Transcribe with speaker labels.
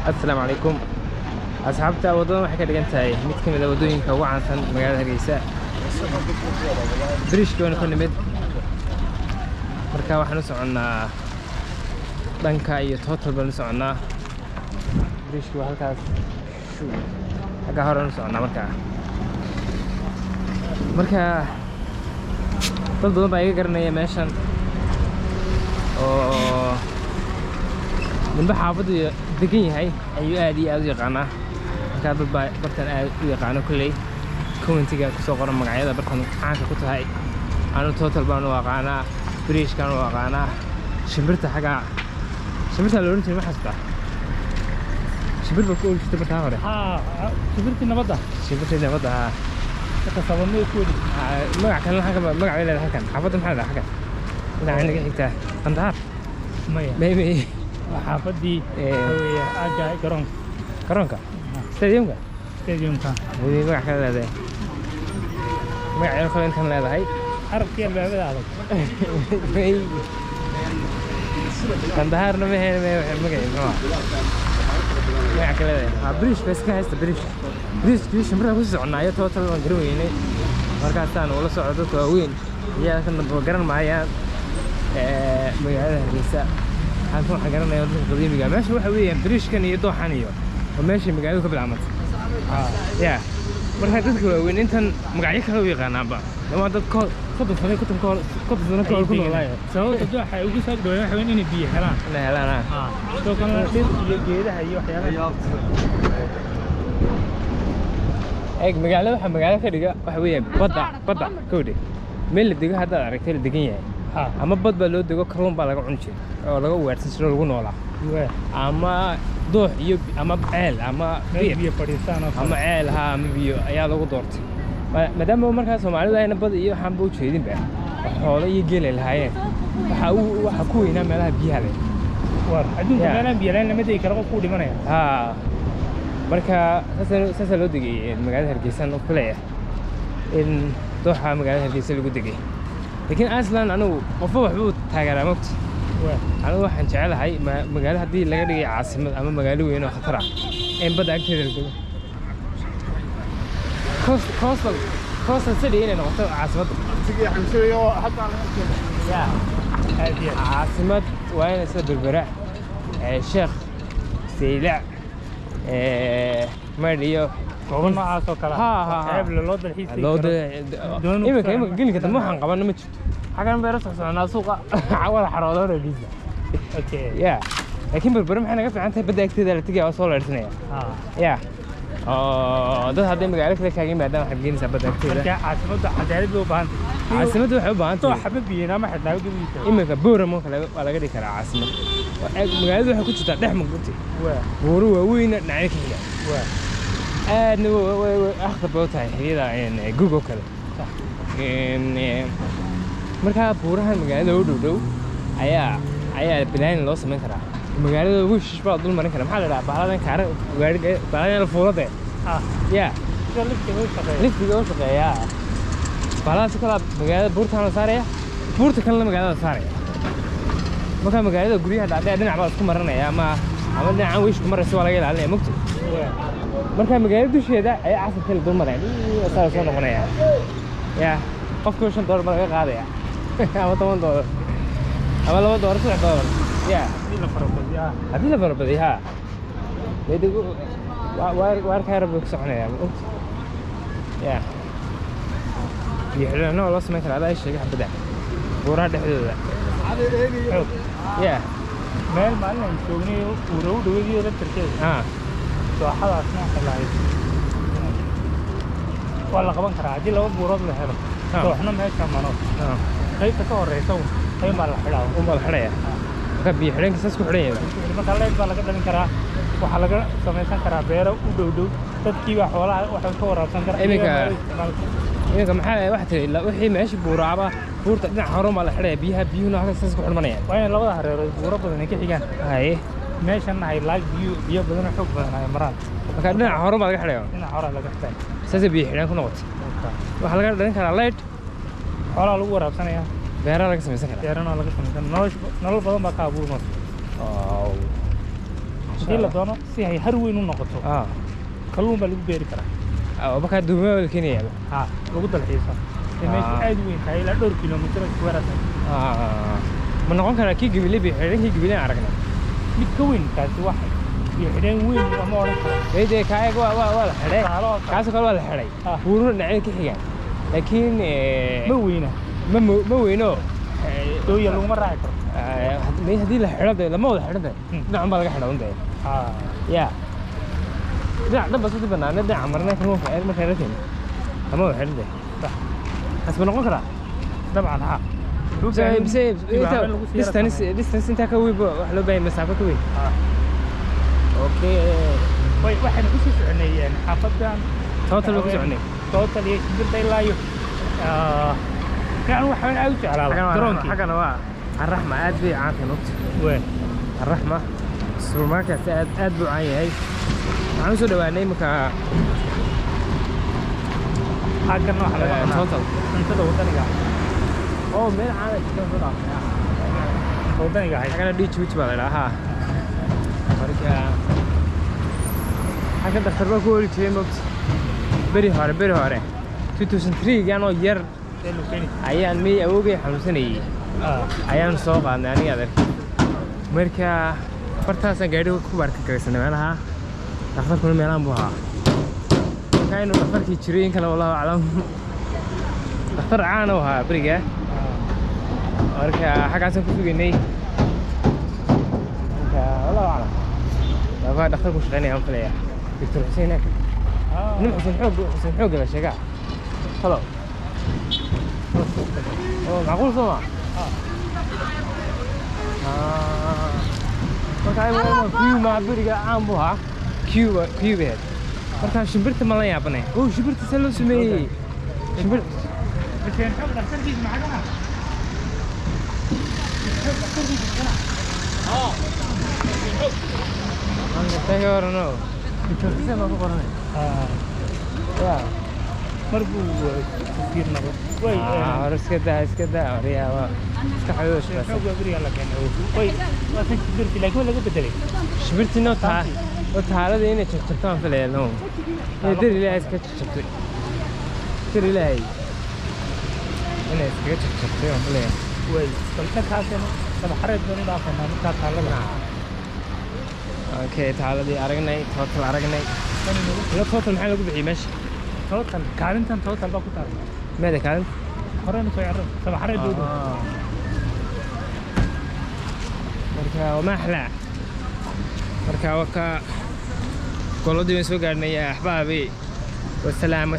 Speaker 1: السلام عليكم أصحابتا ودونا waxay ka dhigan tahay mid kamid ah wadooyinka ugu caansan magaalada Hargeysa bridge-ka ku nimid marka waxaan u soconaa dhanka iyo total baan u soconaa bridge-ku halkaas xagga hore u soconaa marka dad badan baa iga garanaya meeshan oo ninba xaafadu degan yahay ayuu aad iyo aad u yaqaanaa marka dad baa bartan aad u yaqaano kulley commentiga ku soo qoran magacyada bartan caanka ku tahay anu total baan u aqaanaa bridge-kan u aqaanaa shimbirta xagga shimbirta la oran jiray ma xasuusta shimbir baa ku ooli jirtay bartaan hore
Speaker 2: shimbirtii nabadda sababnay ku wadi
Speaker 1: magac kale magac ay leedahay halkan xaafadda maxaa leedahay halkan dhinaca inaga xigtaa qandaar may
Speaker 2: xaafadii aga
Speaker 1: garoonka stadiumka wadi magac kale leedahay magac yar kale intan leedahay
Speaker 2: xarafkii albaabada adag
Speaker 1: qandaarna ma heen magac magac kale leedahay bridge bas ka haysta bridge shimbiraha ku soconaayo total waan garan weynay markaasaan ula socdo dadka waaweyn iyaga kan damba garan maayaan magaalada Hargeysa halkan waxaan garanayaa dadka qadiimiga meesha waxa weeyaan bridge-kan iyo dooxan iyo oo meesha magaaladu ka bilaabantay ya marka dadka waaweyn intan magacyo kale u yaqaanaanba lama dad konton sano ku noolaayo
Speaker 2: sababta dooxa ay ugu soo dhawaan waxa weyn inay biyo helaan sidoo kale dhir iyo geedaha iyo waxyaalaha
Speaker 1: magaalada waxa magaalo ka dhiga waxa weeyaan badda kowde meel la dego hadda aragtay la degan yahay ama bad baa loo dego kalluun baa laga cuni jiray oo laga ugaarsan jiray lagu noolaa ama doox iyo ama ceel ama
Speaker 2: biyo fadhiistaan
Speaker 1: ama ceel ama biyo ayaa lagu doortay maadaama markaa Soomaalidu ayna bad iyo waxaan buu jeedin baa xoolo iyo geel ay lahaayeen waxa ku weynaa meelaha biyaha leh
Speaker 2: adduunka meelaha biyaha leh lama degi karo qof ku dhimanaya
Speaker 1: marka saasa loo degay magaalada Hargeysa oo kale in dooxa magaalada Hargeysa lagu degay laakiin aslan anu qof waxbuu taageeraa mogta anu waxaan jecelahay magaalo hadii laga dhigay caasimad ama magaalo weyn oo khatar ah in badda agteeda la dego coastal city inay noqoto caasimad caasimad waa inay sida berbera sheekh saylac mariyo
Speaker 2: gooban noocaas oo kale ceeb loo dalxiisay
Speaker 1: imika gelinka dambe waxaan qabanna ma jirto xagan beero socnaa suuqa wada xaroodo reediisa laakiin berbera maxay naga fiican tahay badda agteeda la tegaya oo soo leersanaya dad hadday magaalo kale kaaga yimaadaan waxaad geenaysaa badda agteeda
Speaker 2: caasimada cadaalad bay u baahan tahay
Speaker 1: caasimada waxay u baahan tahay
Speaker 2: xaba biyana ma xidhnaa gudubta
Speaker 1: imika booramo kale waa laga dhigi karaa caasimad magaaladu waxay ku jirtaa dhex mugti buuro waaweyn dhinacyo ka xiga aadna akhtar bay u tahay xiliyada Google kale marka buurahan magaalada u dhow ayaa bilaan loo sameyn karaa magaalada ugu shishbaa dul marin kara maxaa la dhahaa baaladan kaara gaariga baaladan fuulada liftiga u shaqeeya baaladas kala magaalada buurtaan la saaraya buurta kalena magaalada saaraya marka magaalada guryaha dhacday dhinac baa isku marinaya ama dhinacan wiishku maraysa waa laga ilaalinaya mogta marka magaalada dusheeda ayaa casar kale dul maraya saa soo noqonaya qofku $5 baa laga qaadaya ama $10 ama $2 $3 haddii la farabadiyo waarkaa rabbi ku soconaya biyo xidhanno loo samayn karaa adaa sheegay xabadda buuraha dhexdooda
Speaker 2: meel maalin aan joognay uura u dhaweediyo laftarkeeda dooxadaasna waxay lahayd waa la qaban karaa haddii 2 buurood la helo dooxna meesha mano qaybta ka horeysa qayb baa la xidhaya marka biyo xidhanka saas ku xidhan yahay marka leyd baa laga dhalin karaa waxaa laga samaysan karaa beero u dhow dadkii baa xoolaha waxay ka waraabsan karaa
Speaker 1: iminka maxaa wax tiri wixii meesha buuraaba buurta dhinac hore ma la xidhaya biyuhuna halkaas saas ku xidhmanayaan
Speaker 2: waa in labada hareerood buuro badan ay ka xigaan meeshan ay laag biyo badan xoog badan ay maraan
Speaker 1: marka dhinac hore ma laga xidhayo
Speaker 2: dhinac hore laga xidhay
Speaker 1: saas biyo xidhan ku noqotay waxa laga dhalin karaa leyd
Speaker 2: xoolaha lagu waraabsanaya
Speaker 1: beeraha laga samaysan karaa
Speaker 2: beerana laga samaysan nolol badan baa ka abuurmaysa hadii la doono si ay har weyn u noqoto kalluun baa lagu beeri karaa
Speaker 1: markaa duumaa la keenayaa
Speaker 2: lagu dalxiisa meesha aad weyn tahay ilaa 2 kiiloomitir square
Speaker 1: ma noqon karaa kii Gabiley xidhankii Gabiley aragnaa
Speaker 2: mid ka weyn kaasi wax iyo xidhan weyn ama oran karo
Speaker 1: eedee kaaga waa la xidhay kaas kale waa la xidhay buuro dhinaca ka xiga laakiin
Speaker 2: ma weyna
Speaker 1: ma weyno
Speaker 2: dooya laguma raaci karo
Speaker 1: hadii la xidho lama wada xidho dhinacan baa laga xidhaa unday ya dhinac dhanba sidii banaanad dhinaca marnay kalluunka aad markaa ratin lama wada xidho hasba noqon karaa
Speaker 2: dabcan
Speaker 1: distance intaa ka weyn wax loo baahay masaafo ka weyn okay
Speaker 2: waxaan ku sii soconeeyeen xaafadan
Speaker 1: total ku soconay
Speaker 2: total iyo shimbirta ilaa iyo كان واحد عاوز على درونكي
Speaker 1: حقنا waa الرحمة aad bay caan tahay nugta
Speaker 2: وين
Speaker 1: الرحمة supermarket aad buu caan yahay waxaan soo dhawaanay marka
Speaker 2: حقنا waxa laga cunaa
Speaker 1: total
Speaker 2: cuntada wadaniga
Speaker 1: oo meel caan ah ka soo dhaafay
Speaker 2: wadaniga hay
Speaker 1: xaqana Djibouti baa la dhahaa marka xaga dhakhtarba ku heli jiray nugta beri hore 2003 gaan oo yar ayaan mey awogay xanuunsanayay ayaan soo qaadnay aniga adeer marka fartaasaan gaadhi ku baarkagaysanay meelaha dhakhtarkuna meelahan buu ahaa marka inuu dhakhtarkii jiray in kale wallahu aclam dhakhtar caan u ahaa beriga marka xaggaasaan ku sugaynay marka wallahu aclam waa dhakhtarku shaqaynaya aan filaya Dr. Xuseen nin xuseen xoog la sheegaa halo معقول سما marka ay wada kuu ma bariga aan buha kiibeed marka shimbirta ma la yaabnay oo shimbirta soo loo sameeyay shimbir
Speaker 2: بتين حب دكتوركيس معانا
Speaker 1: انا تايرنو دكتوركيس ما قرنay يا
Speaker 2: مربو كثير نبض وي
Speaker 1: اسكت ده وريا اسكت حيوش بس
Speaker 2: شو بغري الله كان وي ما في شبرتي لكن ولا بدري
Speaker 1: شبرتي نو تا وتحالده inay jirtaan filayno dir ilaahay iska jirtay dir ilaahay inay iska jirtay oo filay
Speaker 2: وي قلت kaasina sabaxareed doon dhaafana marka taalada
Speaker 1: okay taaladii aragnay total aragnay la total maxaa lagu bixiyay meesha
Speaker 2: total kaalintan total baa ku taal
Speaker 1: ماذا كان؟
Speaker 2: قررنا سوي عرض صباح حريد دودو
Speaker 1: مركا وما أحلى مركا وكا كل دي مسوق يا أحبابي والسلام